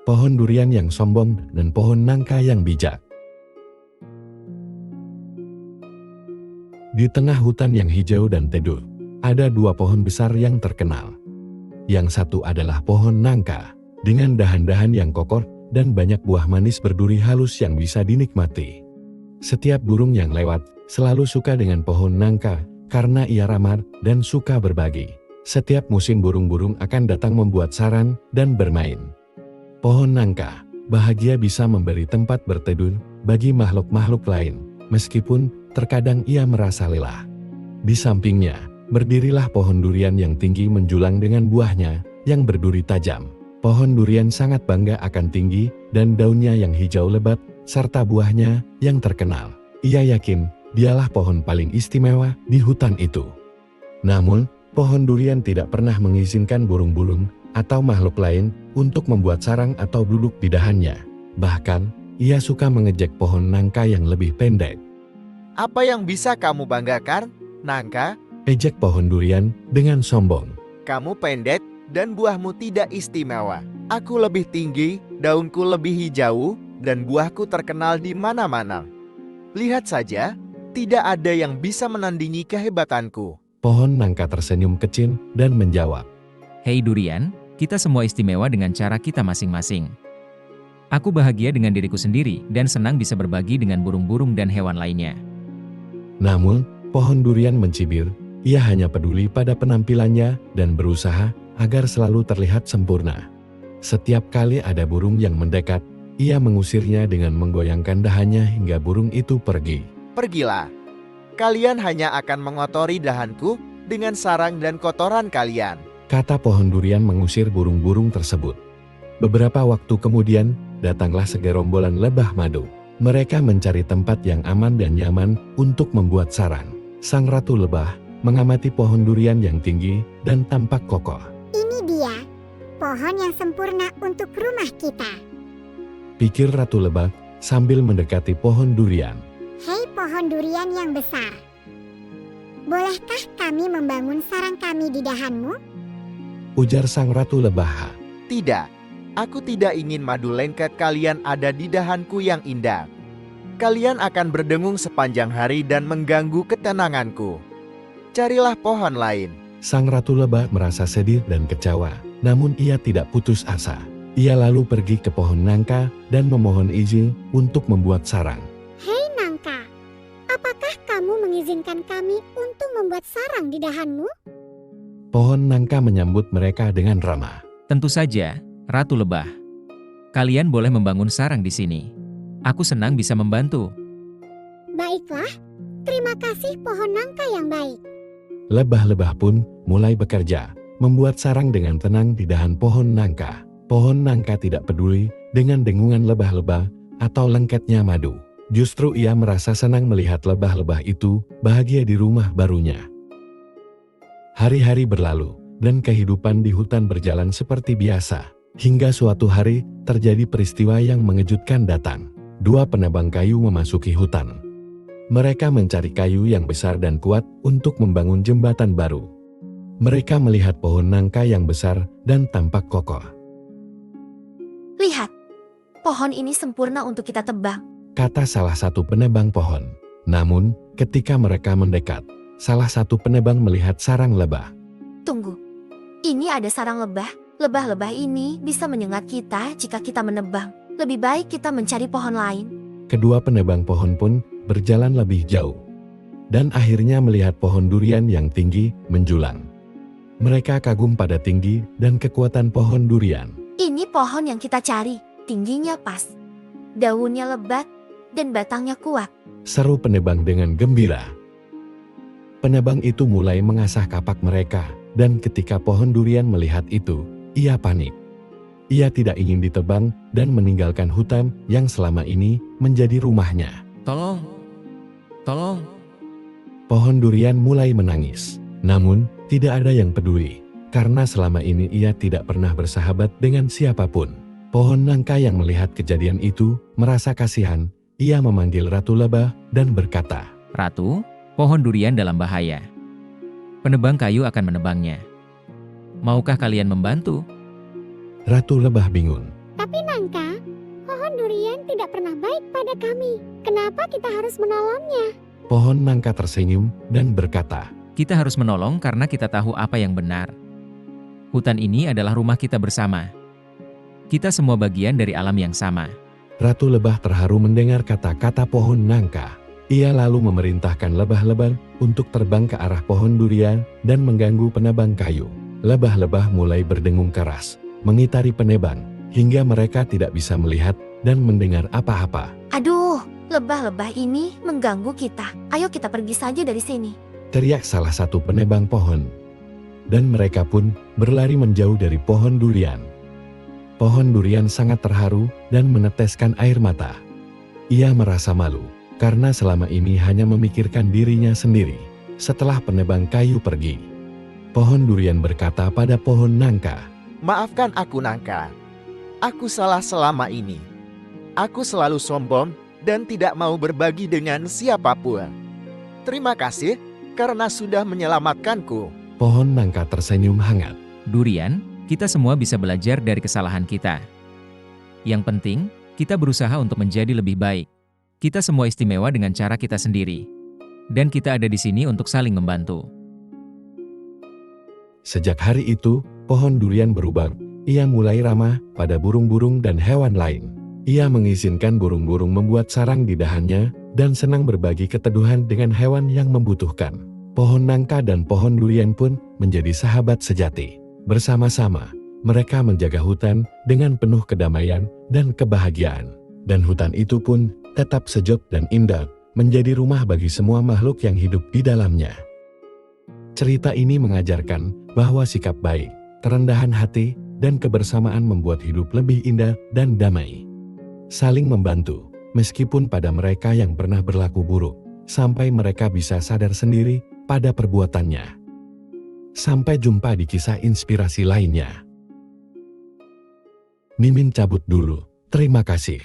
pohon durian yang sombong dan pohon nangka yang bijak. Di tengah hutan yang hijau dan teduh, ada dua pohon besar yang terkenal. Yang satu adalah pohon nangka, dengan dahan-dahan yang kokoh dan banyak buah manis berduri halus yang bisa dinikmati. Setiap burung yang lewat selalu suka dengan pohon nangka karena ia ramah dan suka berbagi. Setiap musim burung-burung akan datang membuat sarang dan bermain. Pohon nangka bahagia bisa memberi tempat berteduh bagi makhluk-makhluk lain, meskipun terkadang ia merasa lelah. Di sampingnya, berdirilah pohon durian yang tinggi menjulang dengan buahnya yang berduri tajam. Pohon durian sangat bangga akan tinggi dan daunnya yang hijau lebat, serta buahnya yang terkenal. Ia yakin dialah pohon paling istimewa di hutan itu. Namun, pohon durian tidak pernah mengizinkan burung-burung atau makhluk lain untuk membuat sarang atau duduk di dahannya. Bahkan, ia suka mengejek pohon nangka yang lebih pendek. Apa yang bisa kamu banggakan, nangka? Ejek pohon durian dengan sombong. Kamu pendek dan buahmu tidak istimewa. Aku lebih tinggi, daunku lebih hijau, dan buahku terkenal di mana-mana. Lihat saja, tidak ada yang bisa menandingi kehebatanku. Pohon nangka tersenyum kecil dan menjawab. Hei durian, kita semua istimewa dengan cara kita masing-masing. Aku bahagia dengan diriku sendiri dan senang bisa berbagi dengan burung-burung dan hewan lainnya. Namun, pohon durian mencibir. Ia hanya peduli pada penampilannya dan berusaha agar selalu terlihat sempurna. Setiap kali ada burung yang mendekat, ia mengusirnya dengan menggoyangkan dahannya hingga burung itu pergi. Pergilah. Kalian hanya akan mengotori dahanku dengan sarang dan kotoran kalian. Kata pohon durian mengusir burung-burung tersebut. Beberapa waktu kemudian, datanglah segerombolan lebah madu. Mereka mencari tempat yang aman dan nyaman untuk membuat sarang. Sang ratu lebah mengamati pohon durian yang tinggi dan tampak kokoh. Ini dia, pohon yang sempurna untuk rumah kita. Pikir ratu lebah sambil mendekati pohon durian. Hei pohon durian yang besar, bolehkah kami membangun sarang kami di dahanmu? Ujar sang ratu lebah. Tidak. Aku tidak ingin madu lengket kalian ada di dahanku yang indah. Kalian akan berdengung sepanjang hari dan mengganggu ketenanganku. Carilah pohon lain. Sang ratu lebah merasa sedih dan kecewa, namun ia tidak putus asa. Ia lalu pergi ke pohon nangka dan memohon izin untuk membuat sarang. Hei nangka, apakah kamu mengizinkan kami untuk membuat sarang di dahanmu? Pohon nangka menyambut mereka dengan ramah. Tentu saja, Ratu Lebah. Kalian boleh membangun sarang di sini. Aku senang bisa membantu. Baiklah, terima kasih pohon nangka yang baik. Lebah-lebah pun mulai bekerja, membuat sarang dengan tenang di dahan pohon nangka. Pohon nangka tidak peduli dengan dengungan lebah-lebah atau lengketnya madu. Justru ia merasa senang melihat lebah-lebah itu bahagia di rumah barunya. Hari-hari berlalu, dan kehidupan di hutan berjalan seperti biasa. Hingga suatu hari, terjadi peristiwa yang mengejutkan datang. Dua penebang kayu memasuki hutan. Mereka mencari kayu yang besar dan kuat untuk membangun jembatan baru. Mereka melihat pohon nangka yang besar dan tampak kokoh. Lihat, pohon ini sempurna untuk kita tebang. Kata salah satu penebang pohon. Namun, ketika mereka mendekat, salah satu penebang melihat sarang lebah. Tunggu, ini ada sarang lebah. Lebah-lebah ini bisa menyengat kita jika kita menebang. Lebih baik kita mencari pohon lain. Kedua penebang pohon pun berjalan lebih jauh. Dan akhirnya melihat pohon durian yang tinggi menjulang. Mereka kagum pada tinggi dan kekuatan pohon durian. Ini pohon yang kita cari. Tingginya pas. Daunnya lebat dan batangnya kuat. Seru penebang dengan gembira. Penebang itu mulai mengasah kapak mereka. Dan ketika pohon durian melihat itu, ia panik. Ia tidak ingin ditebang dan meninggalkan hutan yang selama ini menjadi rumahnya. Tolong! Tolong! Pohon durian mulai menangis. Namun, tidak ada yang peduli. Karena selama ini ia tidak pernah bersahabat dengan siapapun. Pohon nangka yang melihat kejadian itu, merasa kasihan. Ia memanggil Ratu Lebah dan berkata, Ratu, pohon durian dalam bahaya. Penebang kayu akan menebangnya. Maukah kalian membantu? Ratu Lebah bingung. Tapi Nangka, pohon durian tidak pernah baik pada kami. Kenapa kita harus menolongnya? Pohon nangka tersenyum dan berkata, Kita harus menolong karena kita tahu apa yang benar. Hutan ini adalah rumah kita bersama. Kita semua bagian dari alam yang sama. Ratu Lebah terharu mendengar kata-kata pohon nangka. Ia lalu memerintahkan lebah-lebah untuk terbang ke arah pohon durian dan mengganggu penebang kayu. Lebah-lebah mulai berdengung keras, mengitari penebang, hingga mereka tidak bisa melihat dan mendengar apa-apa. Aduh, lebah-lebah ini mengganggu kita. Ayo kita pergi saja dari sini. Teriak salah satu penebang pohon. Dan mereka pun berlari menjauh dari pohon durian. Pohon durian sangat terharu dan meneteskan air mata. Ia merasa malu karena selama ini hanya memikirkan dirinya sendiri. Setelah penebang kayu pergi, pohon durian berkata pada pohon nangka, Maafkan aku Nangka. Aku salah selama ini. Aku selalu sombong dan tidak mau berbagi dengan siapapun. Terima kasih karena sudah menyelamatkanku. Pohon nangka tersenyum hangat. Durian, kita semua bisa belajar dari kesalahan kita. Yang penting, kita berusaha untuk menjadi lebih baik. Kita semua istimewa dengan cara kita sendiri. Dan kita ada di sini untuk saling membantu. Sejak hari itu, pohon durian berubah. Ia mulai ramah pada burung-burung dan hewan lain. Ia mengizinkan burung-burung membuat sarang di dahannya dan senang berbagi keteduhan dengan hewan yang membutuhkan. Pohon nangka dan pohon durian pun menjadi sahabat sejati. Bersama-sama, mereka menjaga hutan dengan penuh kedamaian dan kebahagiaan. Dan hutan itu pun tetap sejuk dan indah, menjadi rumah bagi semua makhluk yang hidup di dalamnya. Cerita ini mengajarkan bahwa sikap baik, kerendahan hati, dan kebersamaan membuat hidup lebih indah dan damai. Saling membantu, meskipun pada mereka yang pernah berlaku buruk, sampai mereka bisa sadar sendiri pada perbuatannya. Sampai jumpa di kisah inspirasi lainnya. Mimin cabut dulu, terima kasih.